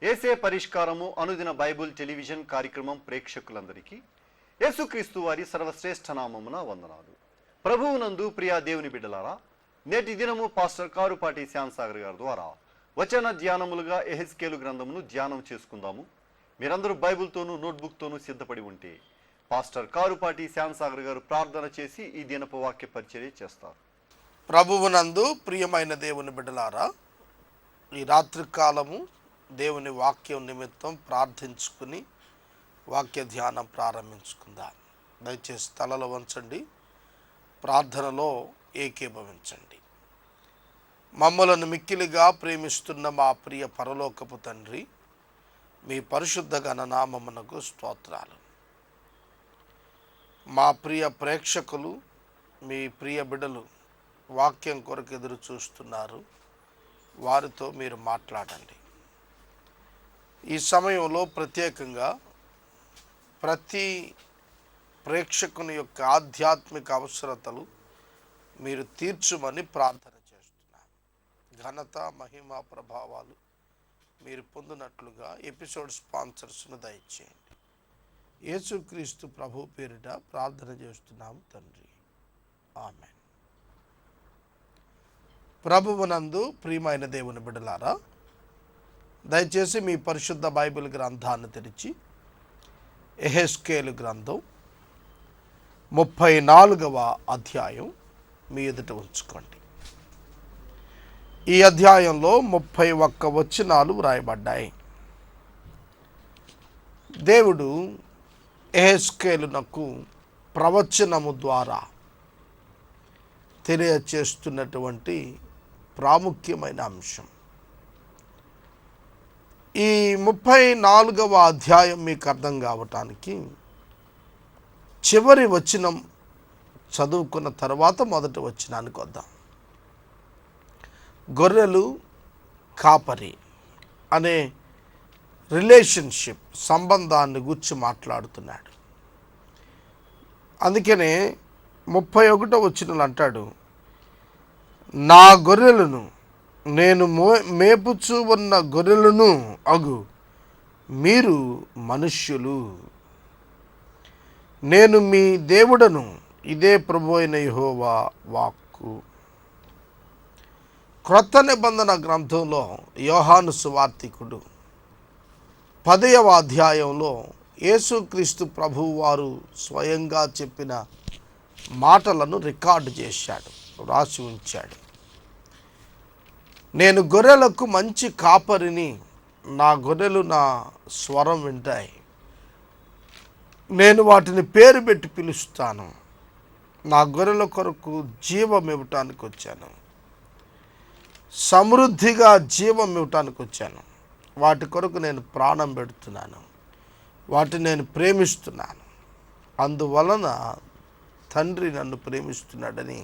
ఏసే పరిష్కారము అనుదిన Bible television కార్యక్రమం ప్రేక్షకులందరికీ యేసుక్రీస్తు వారి సర్వశ్రేష్ఠ నామమున వందనాలు. ప్రభువునందు ప్రియా దేవుని బిడ్డలారా, నేటి దినము పాస్టర్ కారుపాటి శ్యాంసాగర్ గారి ద్వారా వచన ధ్యానములుగా యెహెజ్కేలు గ్రంథమును ధ్యానం చేసుకుందాము. మీరందరూ బైబిల్తోనూ నోట్బుక్తోనూ సిద్ధపడి ఉంటే పాస్టర్ కారుపాటి శ్యాంసాగర్ గారు ప్రార్థన చేసి ఈ దినపు వాక్య పరిచర్య చేస్తారు. ప్రభువునందు ప్రియమైన దేవుని బిడ్డలారా, ఈ రాత్రి కాలము దేవుని వాక్యం నిమిత్తం ప్రార్థించుకుని వాక్య ధ్యానం ప్రారంభించుకుందాం. దయచేసి తలలో వంచండి, ప్రార్థనలో ఏకీభవించండి. మమ్మలను మిక్కిలిగా ప్రేమిస్తున్న మా ప్రియ పరలోకపు తండ్రి, మీ పరిశుద్ధ గణనామమునకు స్తోత్రాలు. మా ప్రియ ప్రేక్షకులు, మీ ప్రియ బిడ్డలు వాక్యం కొరకు ఎదురు చూస్తున్నారు. వారితో మీరు మాట్లాడండి. ఈ సమయంలో ప్రత్యేకంగా ప్రతి ప్రేక్షకుని యొక్క ఆధ్యాత్మిక అవసరతలు మీరు తీర్చుమని ప్రార్థన చేస్తున్నాను. ఘనత, మహిమ, ప్రభావాలు మీరు పొందినట్లుగా ఎపిసోడ్ స్పాన్సర్స్ను దయచేయండి. యేసుక్రీస్తు ప్రభు పేరిట ప్రార్థన చేస్తున్నాము తండ్రి, ఆమేన్. ప్రభువునందు ప్రియమైన దేవుని బిడ్డలారా, దయచేసి మీ పరిశుద్ధ బైబిల్ గ్రంథాన్ని తెరిచి యెహెజ్కేలు గ్రంథం 34వ అధ్యాయం మీ ఎదుట ఉంచుకోండి. ఈ అధ్యాయంలో 31 వచనాలు వ్రాయబడ్డాయి. దేవుడు యెహెజ్కేలునకు ప్రవచనము ద్వారా తెలియచేస్తున్నటువంటి ప్రాముఖ్యమైన అంశం. ఈ 34వ అధ్యాయం మీకు అర్థం కావటానికి చివరి వచనం చదువుకున్న తర్వాత మొదటి వచనానికి వద్దాం. గొర్రెలు, కాపరి అనే రిలేషన్షిప్, సంబంధాన్ని గురించి మాట్లాడుతున్నాడు. అందుకనే 31వ వచనంలో అంటాడు, నా గొర్రెలను, నేను మేపుచూ ఉన్న గొర్రెలను అగు మీరు మనుష్యులు, నేను మీ దేవుడను, ఇదే ప్రభు అయిన యెహోవా వాక్కు. క్రొత్త నిబంధన గ్రంథంలో యోహాను సువార్తికుడు 10వ అధ్యాయంలో యేసుక్రీస్తు ప్రభువు వారు స్వయంగా చెప్పిన మాటలను రికార్డు చేశాడు, రాసి ఉంచాడు. నేను గొర్రెలకు మంచి కాపరిని, నా గొర్రెలు నా స్వరం వింటాయి, నేను వాటిని పేరు పెట్టి పిలుస్తాను, నా గొర్రెల కొరకు జీవం ఇవ్వటానికి వచ్చాను, సమృద్ధిగా జీవం ఇవ్వటానికి వచ్చాను, వాటి కొరకు నేను ప్రాణం పెడుతున్నాను, వాటిని నేను ప్రేమిస్తున్నాను, అందువలన తండ్రి నన్ను ప్రేమిస్తున్నాడని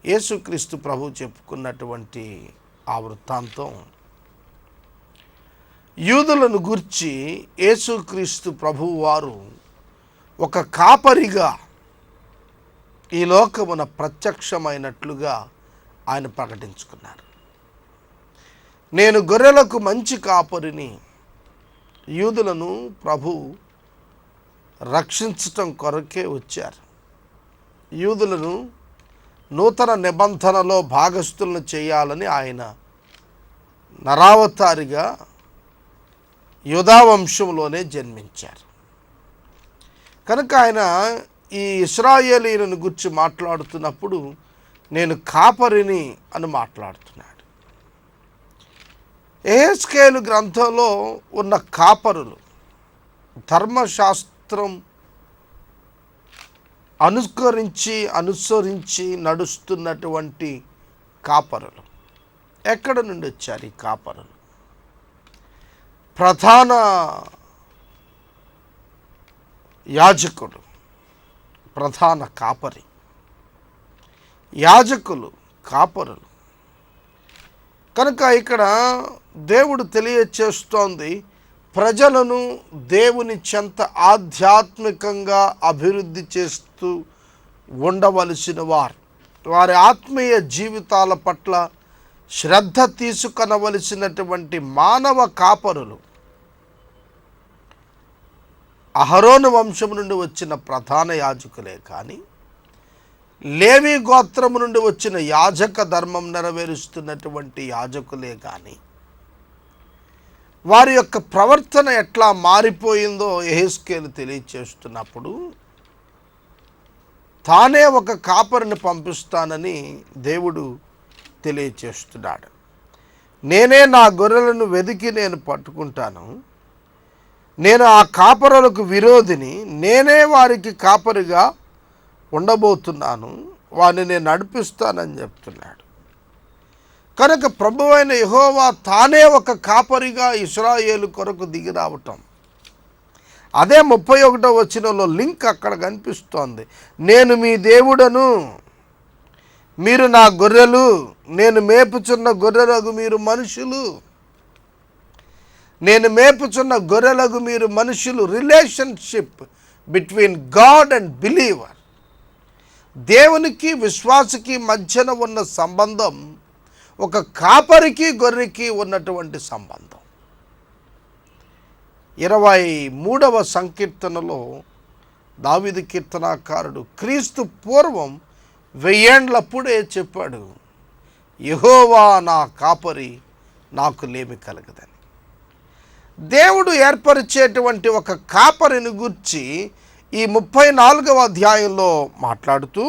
యేసుక్రీస్తు ప్రభు చెప్పుకున్నటువంటి ఆ వృత్తాంతం యూదులను గూర్చి యేసుక్రీస్తు ప్రభువు వారు ఒక కాపరిగా ఈ లోకమున ప్రత్యక్షమైనట్లుగా ఆయన ప్రకటించుకున్నారు. నేను గొర్రెలకు మంచి కాపరిని. యూదులను ప్రభు రక్షించటం కొరకే వచ్చారు. యూదులను నూతన నిబంధనలో భాగస్థులను చేయాలని ఆయన నరావతారిగా యూదా వంశంలోనే జన్మించారు. కనుక ఆయన ఈ ఇశ్రాయేలీయులను గురించి మాట్లాడుతున్నప్పుడు నేను కాపరిని అని మాట్లాడుతున్నాడు. యెహెజ్కేలు గ్రంథంలో ఉన్న కాపరులు ధర్మశాస్త్రం అనుసరించి నడుస్తున్నటువంటి కాపరులు. ఎక్కడ నుండి వచ్చారు ఈ కాపరులు? ప్రధాన యాజకుడు ప్రధాన కాపరి, యాజకులు కాపరులు. కనుక ఇక్కడ దేవుడు తెలియచేస్తోంది, ప్రజలను దేవుని చెంత ఆధ్యాత్మికంగా అభివృద్ధి చేస్తూ ఉండవలసిన వారు, వారి ఆత్మీయ జీవితాల పట్ల శ్రద్ధ తీసుకొనవలసినటువంటి మానవ కాపరులు అహరోను వంశము నుండి వచ్చిన ప్రధాన యాజకులే కానీ లేవి గోత్రము నుండి వచ్చిన యాజక ధర్మం నెరవేరుస్తున్నటువంటి యాజకులే కానీ వారి యొక్క ప్రవర్తన ఎట్లా మారిపోయిందో యెహెజ్కేలు తెలియచేస్తున్నప్పుడు తానే ఒక కాపరిని పంపిస్తానని దేవుడు తెలియచేస్తున్నాడు. నేనే నా గొర్రెలను వెదికి నేను పట్టుకుంటాను, నేను ఆ కాపరులకు విరోధిని, నేనే వారికి కాపరిగా ఉండబోతున్నాను, వారిని నేను నడిపిస్తానని చెప్తున్నాడు. కనుక ప్రభువైన యెహోవా తానే ఒక కాపరిగా ఇశ్రాయేలు కొరకు దిగి రావటం, అదే 31వ వచనంలో లింక్ అక్కడ కనిపిస్తోంది. నేను మీ దేవుడను, మీరు నా గొర్రెలు, నేను మేపుచున్న గొర్రెలకు మీరు మనుషులు, నేను మేపుచున్న గొర్రెలకు మీరు మనుషులు. Relationship between God and believer, దేవునికి విశ్వాసకి మధ్యన ఉన్న సంబంధం ఒక కాపరికి గొర్రెకి ఉన్నటువంటి సంబంధం. 23వ సంకీర్తనలో దావీదు కీర్తనాకారుడు క్రీస్తు పూర్వం 1000 ఏండ్లప్పుడే చెప్పాడు, యెహోవా నా కాపరి, నాకు లేమి కలగదని. దేవుడు ఏర్పరిచేటువంటి ఒక కాపరిని గూర్చి ఈ 34వ అధ్యాయంలో మాట్లాడుతూ,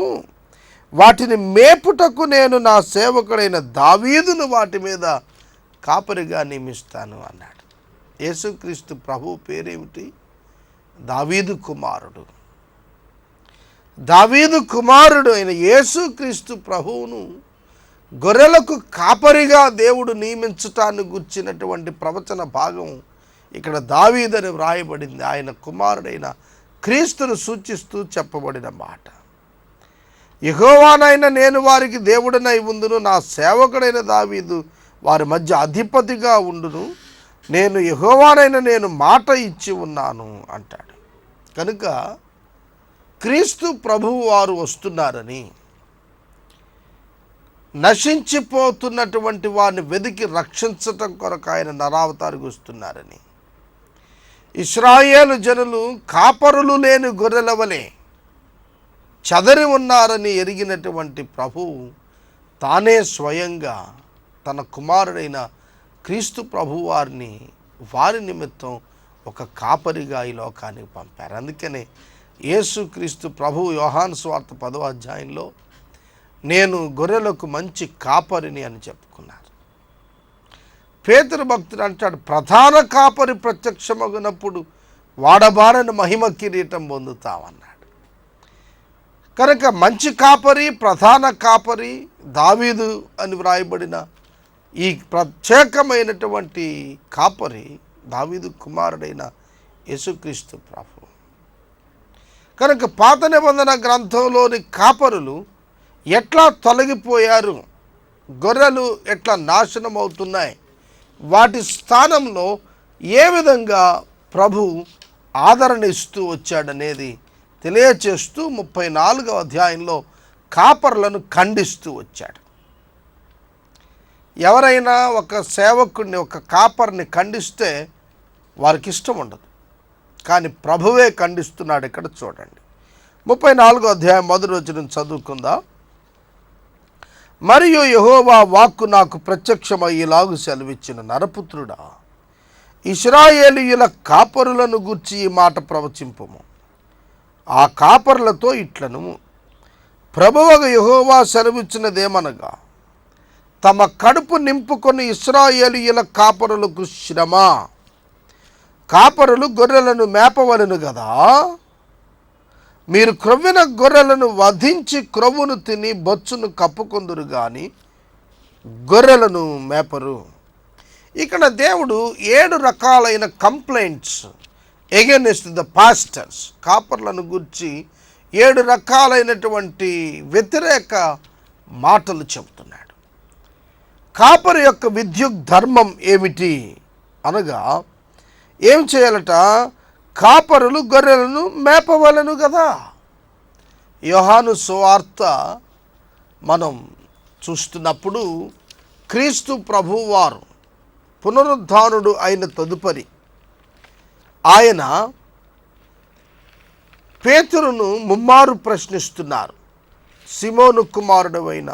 వాటిని మేపుటకు నేను నా సేవకుడైన దావీదును వాటి మీద కాపరిగా నియమిస్తాను అన్నాడు. యేసుక్రీస్తు ప్రభు పేరేమిటి? దావీదు కుమారుడు. దావీదు కుమారుడు అయిన యేసుక్రీస్తు ప్రభువును గొర్రెలకు కాపరిగా దేవుడు నియమించటాన్ని గుర్చినటువంటి ప్రవచన భాగం ఇక్కడ దావీదని వ్రాయబడింది. ఆయన కుమారుడైన క్రీస్తును సూచిస్తూ చెప్పబడిన మాట. యెహోవానైన నేను వారికి దేవుడనై ఉందును, నా సేవకుడైన దావీదు వారి మధ్య అధిపతిగా ఉండును, నేను యెహోవానైన నేను మాట ఇచ్చి ఉన్నాను అంటాడు. కనుక క్రీస్తు ప్రభువు వారు వస్తున్నారని, నశించిపోతున్నటువంటి వారిని వెదికి రక్షించటం కొరకు ఆయన నరావతారికి వస్తున్నారని, ఇశ్రాయేలు జనులు కాపరులు లేని గొర్రెల వలె చదరి ఉన్నారని ఎరిగినటువంటి ప్రభువు తానే స్వయంగా తన కుమారుడైన క్రీస్తు ప్రభు వారి నిమిత్తం ఒక కాపరిగా ఈ లోకానికి పంపారు. అందుకనే యేసుక్రీస్తు ప్రభు యోహాను సువార్త 10వ అధ్యాయంలో నేను గొర్రెలకు మంచి కాపరిని అని చెప్పుకున్నారు. పేతురు భక్తుడు అంటాడు, ప్రధాన కాపరి ప్రత్యక్షమగినప్పుడు వాడబారని మహిమ కిరీటం పొందుతామన్నాడు. కనుక మంచి కాపరి, ప్రధాన కాపరి దావీదు అని వ్రాయబడిన ఈ ప్రత్యేకమైనటువంటి కాపరి దావీదు కుమారుడైన యేసుక్రీస్తు ప్రభు. కనుక పాత నిబంధన గ్రంథంలోని కాపరులు ఎట్లా తొలగిపోయారు, గొర్రెలు ఎట్లా నాశనం అవుతున్నాయి, వాటి స్థానంలో ఏ విధంగా ప్రభు ఆదరణ ఇస్తూ వచ్చాడనేది తెలియచేస్తూ 34వ అధ్యాయంలో కాపర్లను ఖండిస్తూ వచ్చాడు. ఎవరైనా ఒక సేవకుడిని, ఒక కాపర్ని ఖండిస్తే వారికి ఇష్టం ఉండదు, కానీ ప్రభువే ఖండిస్తున్నాడు. ఇక్కడ చూడండి 34వ అధ్యాయం 1వ వచనం చదువుకుందాం. మరియు యెహోవా వాక్కు నాకు ప్రత్యక్షమయ్యేలాగు సెలవిచ్చిన, నరపుత్రుడా, ఇశ్రాయేలీయుల కాపరులను గూర్చి ఈ మాట ప్రవచింపుము. ఆ కాపరులతో ఇట్లను, ప్రభువగు యెహోవా సెలవిచ్చినదేమనగా, తమ కడుపు నింపుకొని ఇశ్రాయేలీయుల కాపరులకు శ్రమ. కాపరులు గొర్రెలను మేపవలెను గదా, మీరు క్రొవ్విన గొర్రెలను వధించి క్రొవ్వును తిని బొచ్చును కప్పుకొందురు గాని గొర్రెలను మేపరు. ఇక్కడ దేవుడు 7 రకాలైన కంప్లైంట్స్ ఎగెనిస్ట్ ద పాస్టర్స్, కాపర్లను గురించి 7 రకాలైనటువంటి వ్యతిరేక మాటలు చెబుతున్నాడు. కాపరి యొక్క విద్యుత్ ధర్మం ఏమిటి అనగా, ఏం చేయాలట? కాపరులు గొర్రెలను మేపవలెను కదా. యోహాను సువార్త మనం చూస్తున్నప్పుడు క్రీస్తు ప్రభువారు పునరుద్ధానుడు అయిన తదుపరి ఆయన పేతురును ముమ్మారు ప్రశ్నిస్తున్నారు. సిమోను కుమారుడవైన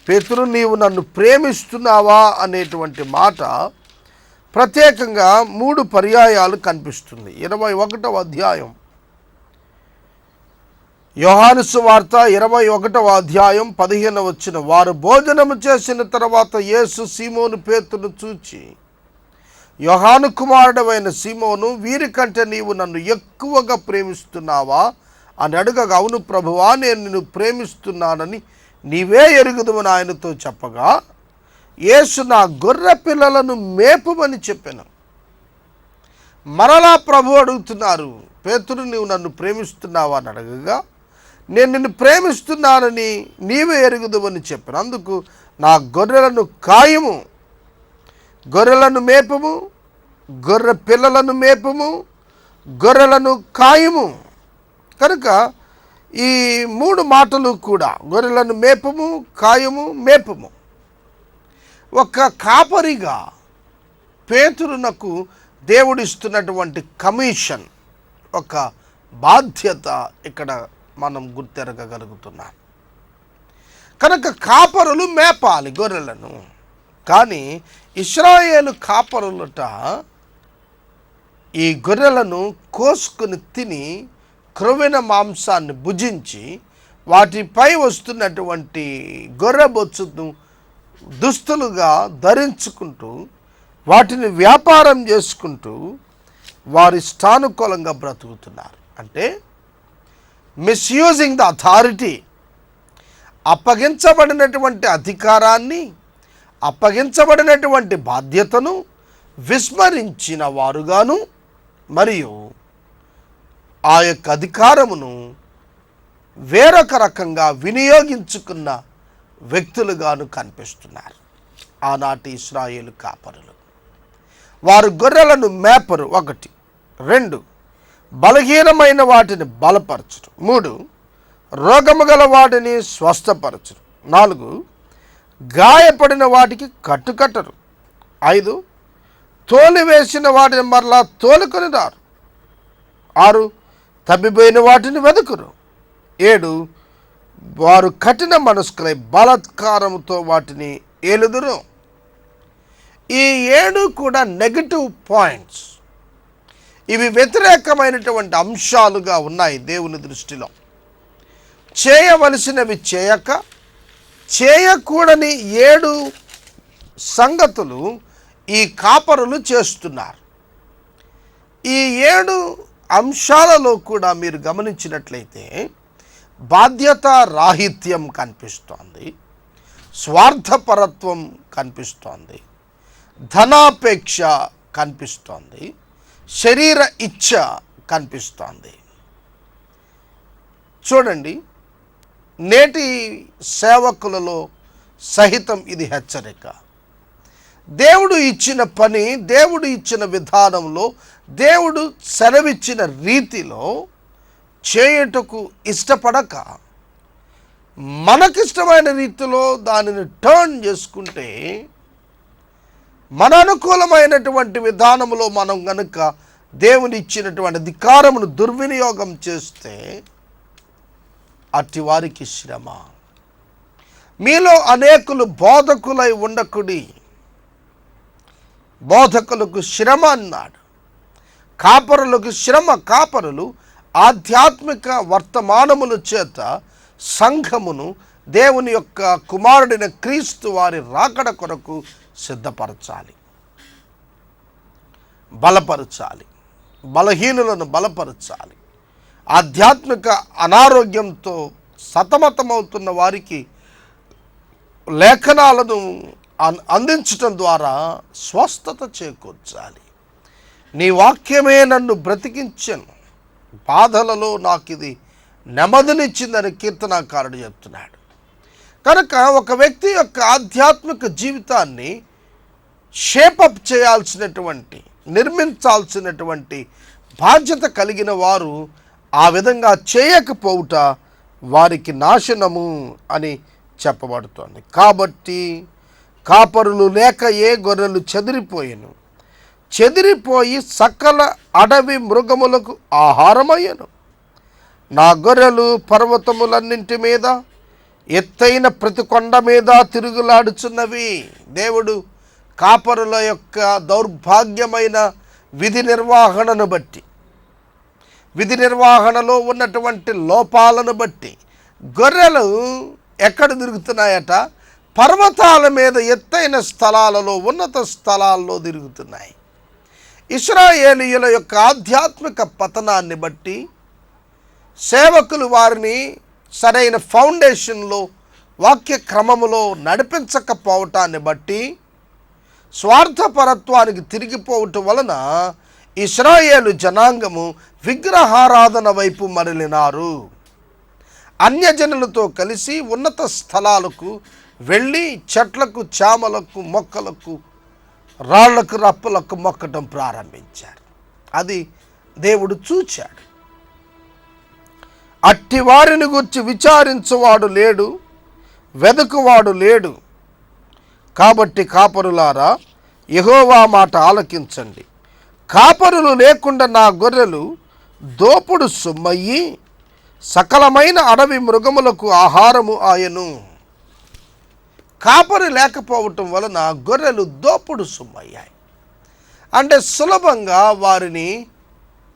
పేతురు, నీవు నన్ను ప్రేమిస్తున్నావా అనేటువంటి మాట ప్రత్యేకంగా 3 పర్యాయాలు కనిపిస్తుంది. 21వ అధ్యాయం, యోహాను సువార్త 21వ అధ్యాయం 15వ వచనం. వారు భోజనము చేసిన తర్వాత యేసు సీమోను పేతురును చూచి, యోహాను కుమారుడవైన సీమోను, వీరికంటే నీవు నన్ను ఎక్కువగా ప్రేమిస్తున్నావా అని అడగగా, అవును ప్రభువా, నేను నిన్ను ప్రేమిస్తున్నానని నీవే ఎరుగుదువని ఆయనతో చెప్పగా, యేసు నా గొర్రె పిల్లలను మేపుమని చెప్పాను. మరలా ప్రభు అడుగుతున్నారు, పేతురు, నీవు నన్ను ప్రేమిస్తున్నావా అని అడగగా, నేను నిన్ను ప్రేమిస్తున్నానని నీవే ఎరుగుదువని చెప్పాను. అందుకు నా గొర్రెలను కాయము, గొర్రెలను మేపము, గొర్రె పిల్లలను మేపము, గొర్రెలను కాయము. కనుక ఈ 3 మాటలు కూడా, గొర్రెలను మేపము, కాయము, మేపము, ఒక కాపరిగా పేతురునకు దేవుడిస్తున్నటువంటి కమిషన్, ఒక బాధ్యత ఇక్కడ మనం గుర్తెరగగలుగుతున్నాం. కనుక కాపరులు మేపాలి గొర్రెలను. కానీ ఇశ్రాయేలు కాపరులట ఈ గొర్రెలను కోసుకుని తిని క్రొవ్విన మాంసాన్ని భుజించి వాటిపై వస్తున్నటువంటి గొర్రె బొచ్చును దుస్తులుగా ధరించుకుంటూ వాటిని వ్యాపారం చేసుకుంటూ వారి ఇష్టానుకూలంగా బ్రతుకుతున్నారు. అంటే మిస్యూజింగ్ ద అథారిటీ, అప్పగించబడినటువంటి అధికారాన్ని, అప్పగించబడినటువంటి బాధ్యతను విస్మరించిన వారుగాను, మరియు ఆ యొక్క అధికారమును వేరొక రకంగా వినియోగించుకున్న వ్యక్తులుగాను కనిపిస్తున్నారు ఆనాటి ఇశ్రాయేలు కాపరులు. వారు గొర్రెలను మేపరు. 1. 2, బలహీనమైన వాటిని బలపరచరు. 3, రోగము గల వాటిని స్వస్థపరచరు. 4, గాయపడిన వాటికి కట్టుకట్టరు. 5, తోలివేసిన వాటిని మరలా తోలుకొని రారు. 6, తప్పిపోయిన వాటిని వెదుకురు. 7, వారు కఠిన మనస్కులై బలాత్కారముతో వాటిని ఏలుదురు. ఈ 7 కూడా నెగటివ్ పాయింట్స్. ఇవి వ్యతిరేకమైనటువంటి అంశాలుగా ఉన్నాయి దేవుని దృష్టిలో. చేయవలసినవి చేయక, చేయకూడని 7 సంగతులు ఈ కాపరులు చేస్తున్నారు. ఈ 7 అంశాలలో కూడా మీరు గమనించినట్లయితే బాధ్యత రాహిత్యం కనిపిస్తోంది, స్వార్థపరత్వం కనిపిస్తోంది, ధనాపేక్ష కనిపిస్తోంది, శరీర ఇచ్ఛ కనిపిస్తోంది. చూడండి, నేటి సేవకులలో సహితం ఇది హెచ్చరిక. దేవుడు ఇచ్చిన పని, దేవుడు ఇచ్చిన విధానంలో, దేవుడు సెలవిచ్చిన రీతిలో చేయుటకు ఇష్టపడక మనకిష్టమైన రీతిలో దానిని టర్న్ చేసుకుంటే, మన అనుకూలమైనటువంటి విధానంలో మనం గనుక దేవుని ఇచ్చినటువంటి అధికారమును దుర్వినియోగం చేస్తే అట్టి వారికి శ్రమ. మీలో అనేకులు బోధకులై ఉండకుడి, బోధకులకు శ్రమ అన్నాడు. కాపరులకు శ్రమ. కాపరులు ఆధ్యాత్మిక వర్తమానముల చేత సంఘమును దేవుని యొక్క కుమారుడైన క్రీస్తు వారి రాకడ కొరకు సిద్ధపరచాలి, బలపరచాలి, బలహీనులను బలపరచాలి. ఆధ్యాత్మిక అనారోగ్యంతో సతమతమవుతున్న వారికి లేఖనాలను అందించటం ద్వారా స్వస్థత చేకూర్చాలి. నీ వాక్యమే నన్ను బ్రతికించెను, బాధలలో నాకు ఇది నెమ్మదినిచ్చిందని కీర్తనాకారుడు చెప్తున్నాడు. కనుక ఒక వ్యక్తి యొక్క ఆధ్యాత్మిక జీవితాన్ని షేపప్ చేయాల్సినటువంటి, నిర్మించాల్సినటువంటి బాధ్యత కలిగిన వారు ఆ విధంగా చేయకపోవుట వారికి నాశనము అని చెప్పబడుతోంది. కాబట్టి కాపరులు లేక ఏ గొర్రెలు చెదిరిపోయెను, చెదిరిపోయి సకల అడవి మృగములకు ఆహారమయ్యను. నా గొర్రెలు పర్వతములన్నింటి మీద, ఎత్తైన ప్రతి కొండ మీద తిరుగులాడుచున్నవి. దేవుడు కాపరుల యొక్క దౌర్భాగ్యమైన విధి నిర్వహణను బట్టి, విధి నిర్వహణలో ఉన్నటువంటి లోపాలను బట్టి గొర్రెలు ఎక్కడ తిరుగుతున్నాయట? పర్వతాల మీద, ఎత్తైన స్థలాలలో, ఉన్నత స్థలాల్లో తిరుగుతున్నాయి. ఇశ్రాయేలీయుల యొక్క ఆధ్యాత్మిక పతనాన్ని బట్టి సేవకులు వారిని సరైన ఫౌండేషన్లో, వాక్య క్రమములో నడిపించకపోవటాన్ని బట్టి, స్వార్థపరత్వానికి తిరిగిపోవటం వలన ఇశ్రాయేలు జనాంగము విగ్రహారాధన వైపు మరలినారు. అన్యజనులతో కలిసి ఉన్నత స్థలాలకు వెళ్ళి చెట్లకు, చామలకు, మొక్కలకు, రాళ్లకు, రప్పలకు మొక్కటం ప్రారంభించారు. అది దేవుడు చూచాడు. అట్టి వారిని గురించి విచారించువాడు లేడు, వెదకువాడు లేడు. కాబట్టి కాపరులారా, యెహోవా మాట ఆలకించండి. కాపరులు లేకుండా నా గొర్రెలు దోపుడు సొమ్మయ్యి సకలమైన అడవి మృగములకు ఆహారము ఆయను. కాపరి లేకపోవటం వలన గొర్రెలు దోపుడు సొమ్మయ్యాయి. అంటే సులభంగా వారిని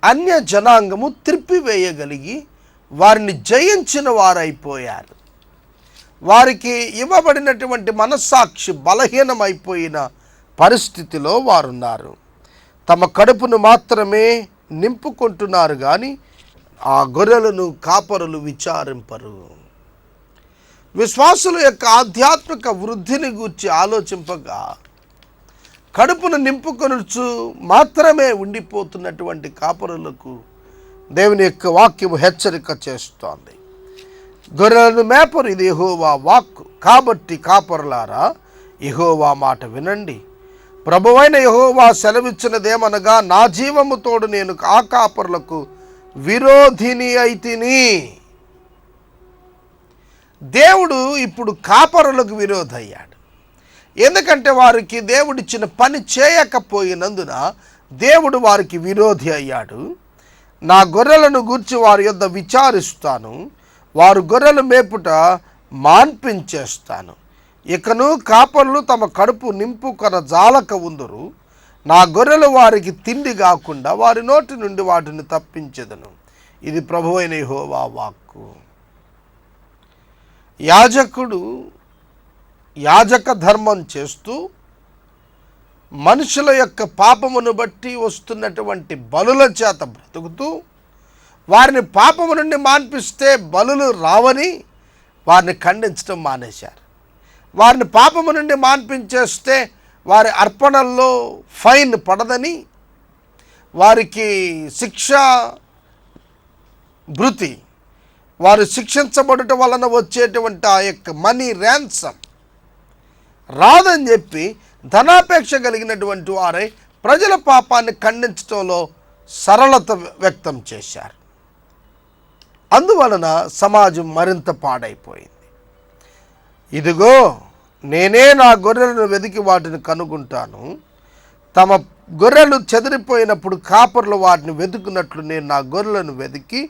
అన్య జనాంగము త్రిప్పివేయగలిగి వారిని జయించిన వారైపోయారు. వారికి ఇవ్వబడినటువంటి మనస్సాక్షి బలహీనమైపోయిన పరిస్థితిలో వారున్నారు. తమ కడుపును మాత్రమే నింపుకుంటున్నారు కానీ ఆ గొర్రెలను కాపరులు విచారింపరు. విశ్వాసుల యొక్క ఆధ్యాత్మిక వృద్ధిని గూర్చి ఆలోచింపగా కడుపును నింపుకొనుచు మాత్రమే ఉండిపోతున్నటువంటి కాపరులకు దేవుని యొక్క వాక్యము హెచ్చరిక చేస్తోంది. గొర్రెలను మేపరు, ఇది యెహోవా వాక్కు. కాబట్టి కాపరులారా, యెహోవా మాట వినండి. ప్రభువైన యెహోవా సెలవిచ్చినదేమనగా, నా జీవము తోడు నేను ఆ కాపరులకు విరోధిని అయితిని. దేవుడు ఇప్పుడు కాపరులకు విరోధయ్యాడు. ఎందుకంటే వారికి దేవుడిచ్చిన పని చేయకపోయినందున దేవుడు వారికి విరోధి అయ్యాడు. నా గొర్రెలను గూర్చి వారి యొద్ద విచారిస్తాను, వారు గొర్రెలు మేపుట మాన్పించేస్తాను. ఇకను కాపరులు తమ కడుపు నింపుకొన జాలక ఉందురు. నా గొర్రెలు వారికి తిండి కాకుండా వారి నోటి నుండి వాటిని తప్పించెదను. ఇది ప్రభువైన యెహోవా వాక్కు. యాజకుడు యాజక ధర్మం చేస్తూ మనుషుల యొక్క పాపమును బట్టి వస్తున్నటువంటి బలుల చేత బ్రతుకుతూ వారిని పాపము నుండి మాన్పిస్తే బలులు రావని వారిని ఖండించడం మానేశారు. వారిని పాపము నుండి మాన్పించేస్తే వారి అర్పణల్లో ఫైన్ పడదని, వారికి శిక్ష భృతి, వారు శిక్షించబడుట వలన వచ్చేటువంటి ఆ యొక్క మనీ ర్యాన్సమ్ రాదని చెప్పి ధనాపేక్ష కలిగినటువంటి వారై ప్రజల పాపాన్ని ఖండించడంలో సరళత వ్యక్తం చేశారు. అందువలన సమాజం మరింత పాడైపోయింది. ఇదిగో నేనే నా గొర్రెలను వెతికి వాటిని కనుగొంటాను. తమ గొర్రెలు చెదిరిపోయినప్పుడు కాపరులు వాటిని వెతుకున్నట్లు నేను నా గొర్రెలను వెతికి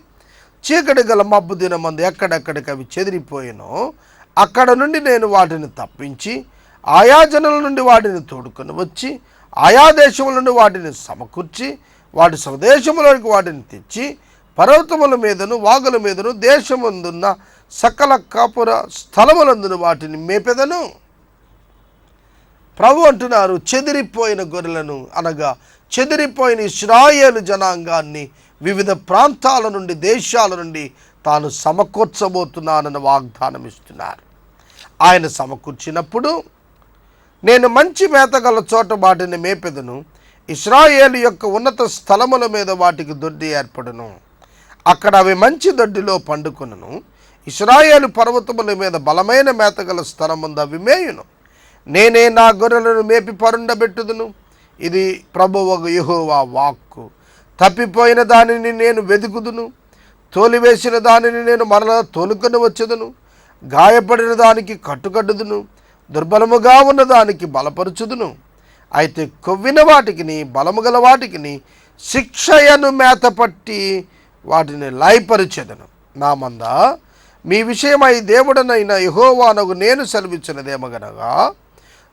చీకటి గల మబ్బు దినమందు ఎక్కడెక్కడికి అవి చెదిరిపోయినో అక్కడ నుండి నేను వాటిని తప్పించి ఆయా జనుల నుండి వాటిని తోడుకొని వచ్చి ఆయా దేశముల నుండి వాటిని సమకూర్చి వాటి స్వదేశములోకి వాటిని తెచ్చి పర్వతముల మీదను వాగుల మీదను దేశమందున్న సకల కాపుర స్థలములందును వాటిని మేపెదను. ప్రభు అంటున్నారు, చెదిరిపోయిన గొర్రెలను అనగా చెదిరిపోయిన ఇశ్రాయేలు జనాంగాన్ని వివిధ ప్రాంతాల నుండి, దేశాల నుండి తాను సమకూర్చబోతున్నానని వాగ్దానం ఇస్తున్నారు. ఆయన సమకూర్చినప్పుడు నేను మంచి మేతగల చోట వాటిని మేపెదను. ఇశ్రాయేలు యొక్క ఉన్నత స్థలముల మీద వాటికి దొడ్డి ఏర్పడును. అక్కడ అవి మంచి దొడ్డిలో పండుకొనును. ఇశ్రాయేలు పర్వతముల మీద బలమైన మేతగల స్థలముందు అవి మేయును. నేనే నా గొర్రెలను మేపి పరుండబెట్టుదును. ఇది ప్రభువగు యెహోవా వాక్కు. తప్పిపోయిన దానిని నేను వెతుకుదును, తోలివేసిన దానిని నేను మరలా తోలుకొని వచ్చేదను. గాయపడిన దానికి కట్టుకట్టుదును, దుర్బలముగా ఉన్న దానికి బలపరుచుదును. అయితే కొవ్విన వాటికిని బలము గల వాటికిని శిక్షయను మేతపట్టి వాటిని లయపరిచెదను. నా మంద మీ విషయమై దేవుడనైన యెహోవానగు నేను సెలవిచ్చినదేమగనగా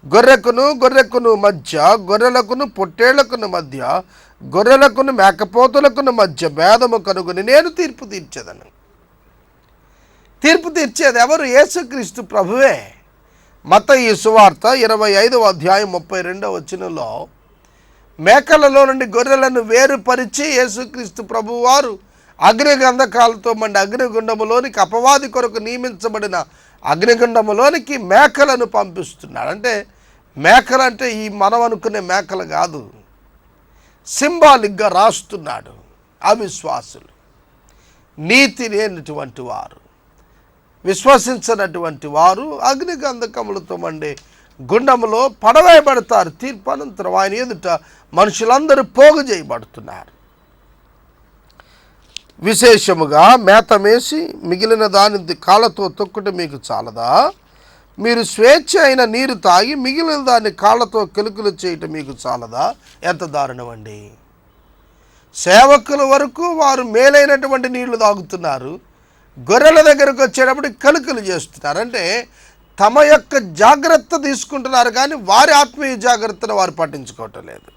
గొర్రెకును మధ్య గొర్రెలకును పొట్టేళ్లకును మధ్య గొర్రెలకును మేకపోతులకును మధ్య భేదము కనుగొని నేను తీర్పు తీర్చేదను. తీర్పు తీర్చేది ఎవరు? యేసుక్రీస్తు ప్రభువే. మత్తయి సువార్త 25వ అధ్యాయం 32వ వచనంలో మేకలలో నుండి గొర్రెలను వేరుపరిచి యేసుక్రీస్తు ప్రభువారు అగ్నిగంధకాలతో మండి అగ్నిగుండములోనికి అపవాది కొరకు నియమించబడిన అగ్నిగుండములోనికి మేకలను పంపిస్తున్నాడు. అంటే మేకలు అంటే ఈ మనం అనుకునే మేకలు కాదు, సింబాలిక్గా రాస్తున్నాడు. అవిశ్వాసులు, నీతి లేనటువంటి వారు, విశ్వసించినటువంటి వారు అగ్నిగంధకములతో మండే గుండములో పడవేయబడతారు. తీర్పు అనంతరం ఆయన ఎదుట మనుషులందరూ పోగు చేయబడుతున్నారు. విశేషముగా మేతమేసి మిగిలిన దాని కాళ్ళతో తొక్కుట మీకు చాలదా? మీరు స్వేచ్ఛ అయిన నీరు తాగి మిగిలిన దాన్ని కాళ్ళతో కెలుకులు చేయటం మీకు చాలదా? ఎంత దారుణం అండి! సేవకుల వరకు వారు మేలైనటువంటి నీళ్లు తాగుతున్నారు, గొర్రెల దగ్గరకు వచ్చేటప్పుడు కలుకలు చేస్తున్నారు. అంటే తమ యొక్క జాగ్రత్త తీసుకుంటున్నారు, కానీ వారి ఆత్మీయ జాగ్రత్తను వారు పట్టించుకోవటం లేదు.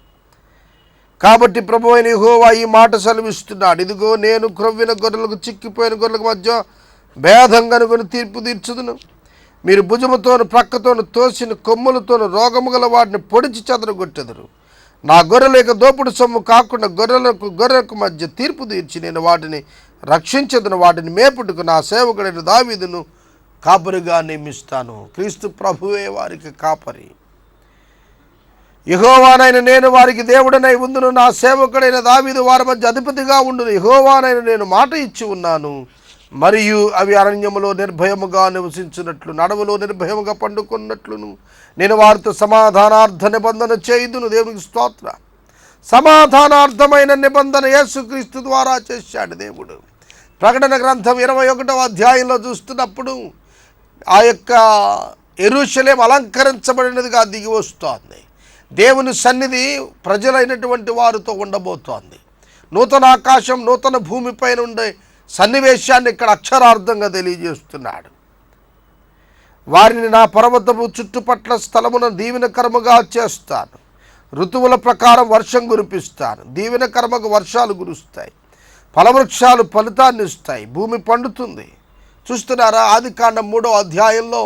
కాబట్టి ప్రభువైన యెహోవా ఈ మాట సెలవిస్తున్నాడు, ఇదిగో నేను క్రొవ్విన గొర్రెలకు చిక్కిపోయిన గొర్రెలకు మధ్య భేదం కనుగొని తీర్పు తీర్చుదును. మీరు భుజముతోను ప్రక్కతోను తోసిన కొమ్ములతోను రోగము గల వాటిని పొడిచి చెదరగొట్టెదరు. నా గొర్రెల దోపుడు సొమ్ము కాకుండా గొర్రెలకు మధ్య తీర్పు తీర్చి నేను వాటిని రక్షించదును. వాటిని మేపుటకు నా సేవకుడైన దావీదును కాపరిగా నియమిస్తాను. క్రీస్తు ప్రభువే వారికి కాపరి. యెహోవానైన నేను వారికి దేవుడనై ఉందును. నా సేవకుడైన దావీదు వారి మధ్య అధిపతిగా ఉండును. యెహోవానైన నేను మాట ఇచ్చి ఉన్నాను. మరియు అవి అరణ్యములో నిర్భయముగా నివసించినట్లు, నడవలో నిర్భయముగా పండుకున్నట్లును నేను వారితో సమాధానార్థ నిబంధన చేయుదును. దేవునికి స్తోత్ర. సమాధానార్థమైన నిబంధన యేసుక్రీస్తు ద్వారా చేశాడు దేవుడు. ప్రకటన గ్రంథం 21వ అధ్యాయంలో చూస్తున్నప్పుడు ఆ యొక్క యెరూషలేము అలంకరించబడినదిగా దిగి వస్తోంది. దేవుని సన్నిధి ప్రజలైనటువంటి వారితో ఉండబోతోంది. నూతన ఆకాశం నూతన భూమిపైన ఉండే సన్నివేశాన్ని ఇక్కడ అక్షరార్థంగా తెలియజేస్తున్నాడు. వారిని నా పర్వతపు చుట్టుపట్ల స్థలమున దీవెనకరముగా చేస్తాను. ఋతువుల ప్రకారం వర్షం కురిపిస్తాను. దీవెనకరముగా వర్షాలు కురుస్తాయి. ఫలవృక్షాలు ఫలితాన్ని ఇస్తాయి. భూమి పండుతుంది. చూస్తున్నారా? ఆదికాండం 3వ అధ్యాయంలో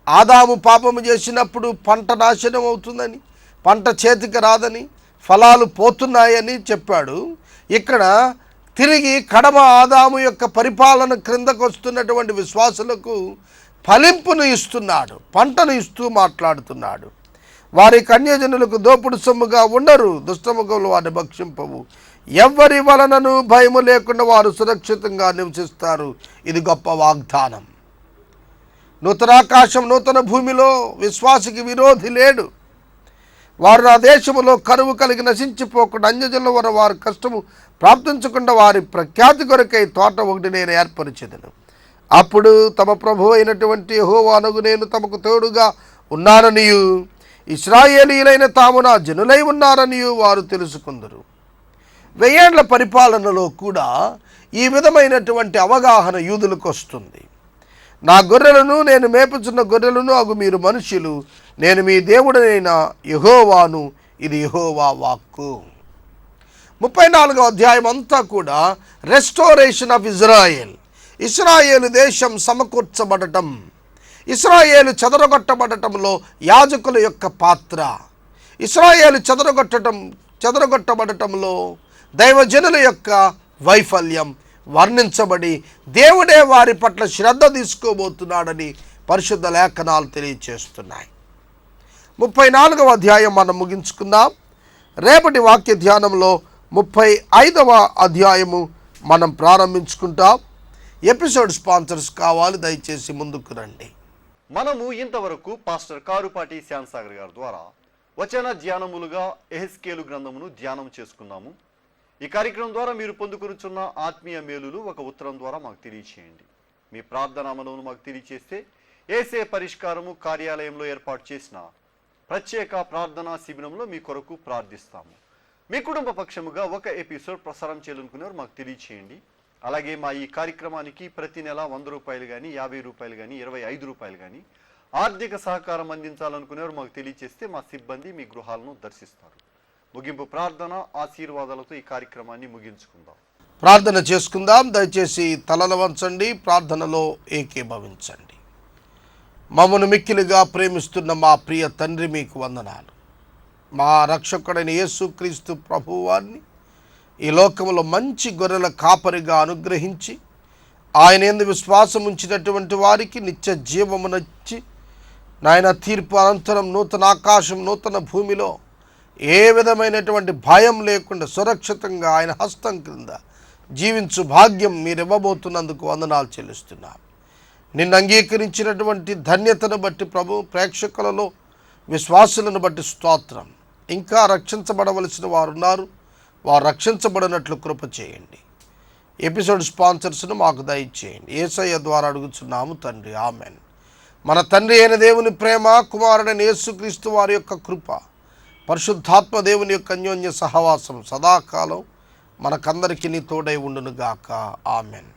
ఆదాము పాపము చేసినప్పుడు పంట నాశనం అవుతుందని, పంట చేతికి రాదని, ఫలాలు పోతున్నాయని చెప్పాడు. ఇక్కడ తిరిగి కడమ ఆదాము యొక్క పరిపాలన క్రిందకు వస్తున్నటువంటి విశ్వాసులకు ఫలింపును ఇస్తున్నాడు, పంటను ఇస్తూ మాట్లాడుతున్నాడు. వారి కన్యజనులకు దోపుడు సొమ్ముగా ఉండరు, దుష్టముఖములు వారిని భక్షింపవు. ఎవ్వరి వలనను భయము లేకుండా వారు సురక్షితంగా నివసిస్తారు. ఇది గొప్ప వాగ్దానం. నూతనాకాశం నూతన భూమిలో విశ్వాసికి విరోధి లేడు. వారు నా దేశములో కరువు కలిగి నశించిపోకుండా అన్యజనుల వర వారి కష్టము ప్రాప్తించకుండా వారి ప్రఖ్యాతి కొరకై తోట ఒకటి నేను ఏర్పరిచెదను. అప్పుడు తమ ప్రభు అయినటువంటి యెహోవానగు నేను తమకు తోడుగా ఉన్నాననియు ఇశ్రాయేలీయులైన తాము నా జనులై ఉన్నారనియు వారు తెలుసుకుందరు. 1000 ఏళ్ల పరిపాలనలో కూడా ఈ విధమైనటువంటి అవగాహన యూదులకు వస్తుంది. నా గొర్రెలను నేను మేపుచున్న గొర్రెలను అగు మీరు మనుష్యులు, నేను మీ దేవుడనైన యెహోవాను. ఇది యెహోవా వాక్కు. 34వ అధ్యాయం అంతా కూడా రెస్టోరేషన్ ఆఫ్ ఇజ్రాయెల్, ఇశ్రాయేలు దేశం సమకూర్చబడటం, ఇశ్రాయేలు చెదరగొట్టబడటంలో యాజకుల యొక్క పాత్ర, ఇశ్రాయేలు చెదరగొట్టబడటంలో దైవజనుల యొక్క వైఫల్యం వర్ణించబడి దేవుడే వారి పట్ల శ్రద్ధ తీసుకోబోతున్నాడని పరిశుద్ధ లేఖనాలు తెలియచేస్తున్నాయి. 34వ అధ్యాయం మనం ముగించుకుందాం. రేపటి వాక్య ధ్యానంలో 35వ అధ్యాయము మనం ప్రారంభించుకుంటాం. ఎపిసోడ్ స్పాన్సర్స్ కావాలి, దయచేసి ముందుకు రండి. మనము ఇంతవరకు పాస్టర్ కారుపాటి శ్యామ్సాగర్ గారి ద్వారా వచన ధ్యానములుగా ఎహెజ్కేలు గ్రంథమును ధ్యానం చేసుకున్నాము. ఈ కార్యక్రమం ద్వారా మీరు పొందుకొనుచున్న ఆత్మీయ మేలులు ఒక ఉత్తరం ద్వారా మాకు తెలియచేయండి. మీ ప్రార్థనా మనవును మాకు తెలియచేస్తే ఏసే పరిష్కారము కార్యాలయంలో ఏర్పాటు చేసిన ప్రత్యేక ప్రార్థనా శిబిరంలో మీ కొరకు ప్రార్థిస్తాము. మీ కుటుంబ పక్షముగా ఒక ఎపిసోడ్ ప్రసారం చేయాలనుకునేవారు మాకు తెలియచేయండి. అలాగే మా ఈ కార్యక్రమానికి ప్రతి నెల 100 రూపాయలు కానీ 50 రూపాయలు కానీ 25 రూపాయలు కానీ ఆర్థిక సహకారం అందించాలనుకునేవారు మాకు తెలియచేస్తే మా సిబ్బంది మీ గృహాలను దర్శిస్తారు. ముగింపు ప్రార్థన ఆశీర్వాదాలతో ఈ కార్యక్రమాన్ని ముగించుకుందాం. ప్రార్థన చేసుకుందాం. దయచేసి తలలు వంచండి, ప్రార్థనలో ఏకీభవించండి. మమ్మను మిక్కిలిగా ప్రేమిస్తున్న మా ప్రియ తండ్రి, మీకు వందనాలు. మా రక్షకుడైన యేసుక్రీస్తు ప్రభువు వారిని ఈ లోకంలో మంచి గొర్రెల కాపరిగా అనుగ్రహించి ఆయన యందు విశ్వాసం ఉంచినటువంటి వారికి నిత్య జీవమునిచ్చి నాయన తీర్పు అనంతరం నూతన ఆకాశం నూతన భూమిలో ఏ విధమైనటువంటి భయం లేకుండా సురక్షితంగా ఆయన హస్తం క్రింద జీవించు భాగ్యం మీరు ఇవ్వబోతున్నందుకు వందనాలు చెల్లిస్తున్నాం. నిన్ను అంగీకరించినటువంటి ధన్యతను బట్టి ప్రభు, ప్రేక్షకులలో విశ్వాసులను బట్టి స్తోత్రం. ఇంకా రక్షించబడవలసిన వారు ఉన్నారు, వారు రక్షించబడినట్లు కృప చేయండి. ఎపిసోడ్ స్పాన్సర్స్ను మాకు దయచేయండి. యేసయ్య ద్వారా అడుగుచున్నాము తండ్రి, ఆమెన్. మన తండ్రి అయిన దేవుని ప్రేమ, కుమారుడైన యేసుక్రీస్తు వారి యొక్క కృప, పరిశుద్ధాత్మ దేవుని యొక్క అన్యోన్య సహవాసం సదాకాలం మనకందరికీ తోడై ఉండునుగాక. ఆమెన్.